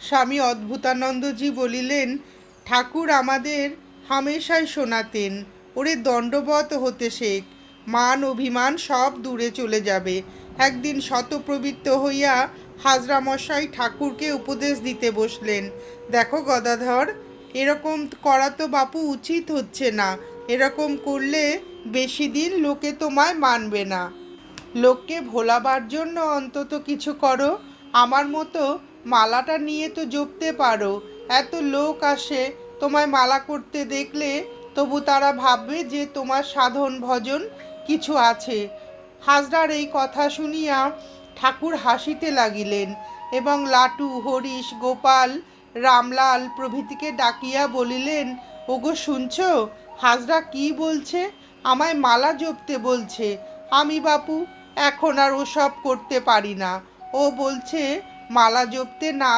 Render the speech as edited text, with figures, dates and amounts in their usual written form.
স্বামী অদ্ভুতানন্দজি বলিলেন, ঠাকুর আমাদের হামেশাই শোনাতেন, ওরে দণ্ডবত হতে শেখ, মান অভিমান সব দূরে চলে যাবে। একদিন শতপ্রবৃত্ত হইয়া হাজরামশাই ঠাকুরকে উপদেশ দিতে বসলেন, দেখো গদাধর, এরকম করা তো বাপু উচিত হচ্ছে না। এরকম করলে বেশি দিন লোকে তোমায় মানবে না। লোককে ভোলাবার জন্য অন্তত কিছু করো। আমার মতো মালাটা নিয়ে তো জপতে পারো। এত লোক আসে, তোমায় মালা করতে দেখলে তবু তারা ভাববে যে তোমার সাধন ভজন কিছু আছে। হাজরার এই কথা শুনিয়া ঠাকুর হাসিতে লাগিলেন এবং লাটু, হরিশ, গোপাল, রামলাল প্রভৃতিকে ডাকিয়া বলিলেন, ওগো শুনছ, হাজরা কি বলছে? আমায় মালা জপতে বলছে। আমি বাপু এখন আর ওসব করতে পারি না। ও বলছে মালা জপতে না